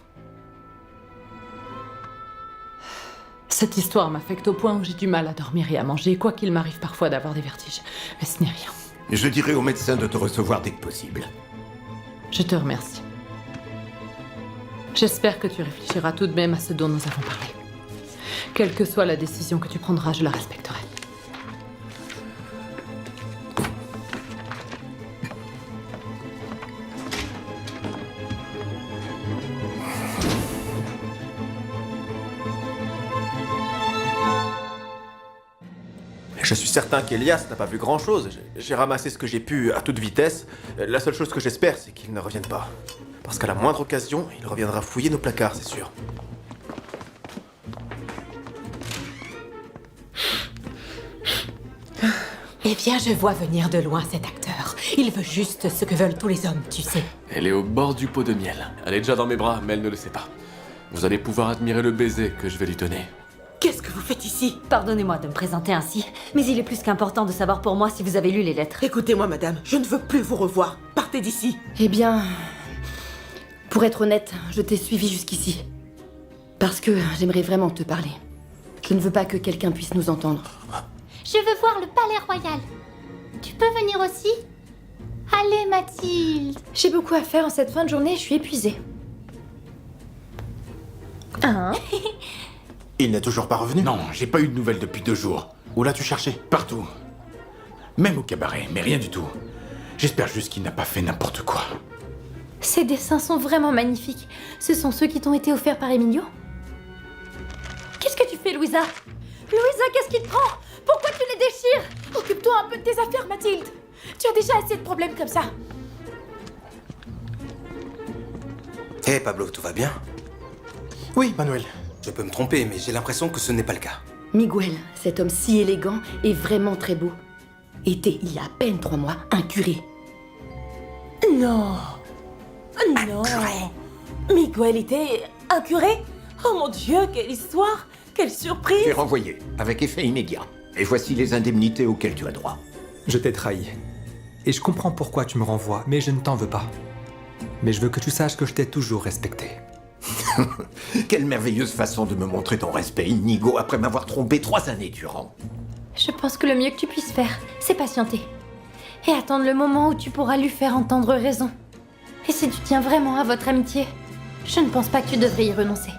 Cette histoire m'affecte au point où j'ai du mal à dormir et à manger, quoi qu'il m'arrive parfois d'avoir des vertiges. Mais ce n'est rien. Je dirai au médecin de te recevoir dès que possible. Je te remercie. J'espère que tu réfléchiras tout de même à ce dont nous avons parlé. Quelle que soit la décision que tu prendras, je la respecterai. Je suis certain qu'Elias n'a pas vu grand-chose. J'ai ramassé ce que j'ai pu à toute vitesse. La seule chose que j'espère, c'est qu'il ne revienne pas. Parce qu'à la moindre occasion, il reviendra fouiller nos placards, c'est sûr. Eh bien, je vois venir de loin cet acteur. Il veut juste ce que veulent tous les hommes, tu sais. Elle est au bord du pot de miel. Elle est déjà dans mes bras, mais elle ne le sait pas. Vous allez pouvoir admirer le baiser que je vais lui donner. Qu'est-ce que vous faites ici? Pardonnez-moi de me présenter ainsi, mais il est plus qu'important de savoir pour moi si vous avez lu les lettres. Écoutez-moi, madame, je ne veux plus vous revoir. Partez d'ici. Eh bien, pour être honnête, je t'ai suivi jusqu'ici. Parce que j'aimerais vraiment te parler. Je ne veux pas que quelqu'un puisse nous entendre. Je veux voir le palais royal. Tu peux venir aussi? Allez, Mathilde. J'ai beaucoup à faire en cette fin de journée, je suis épuisée. Hein? Il n'est toujours pas revenu? Non, j'ai pas eu de nouvelles depuis 2 jours. Où l'as-tu cherché? Partout. Même au cabaret, mais rien du tout. J'espère juste qu'il n'a pas fait n'importe quoi. Ces dessins sont vraiment magnifiques. Ce sont ceux qui t'ont été offerts par Emilio? Qu'est-ce que tu fais, Louisa? Louisa, qu'est-ce qui te prend? Pourquoi tu les déchires? Occupe-toi un peu de tes affaires, Mathilde. Tu as déjà assez de problèmes comme ça. Hé, Pablo, tout va bien? Oui, Manuel. Je peux me tromper, mais j'ai l'impression que ce n'est pas le cas. Miguel, cet homme si élégant et vraiment très beau, était, il y a à peine 3 mois, un curé. Non. Non. Miguel était un curé? Oh mon Dieu, quelle histoire! Quelle surprise! Tu es renvoyé, avec effet immédiat. Et voici les indemnités auxquelles tu as droit. Je t'ai trahi. Et je comprends pourquoi tu me renvoies, mais je ne t'en veux pas. Mais je veux que tu saches que je t'ai toujours respecté. Quelle merveilleuse façon de me montrer ton respect, Inigo, après m'avoir trompé 3 années durant. Je pense que le mieux que tu puisses faire, c'est patienter. Et attendre le moment où tu pourras lui faire entendre raison. Et si tu tiens vraiment à votre amitié, je ne pense pas que tu devrais y renoncer.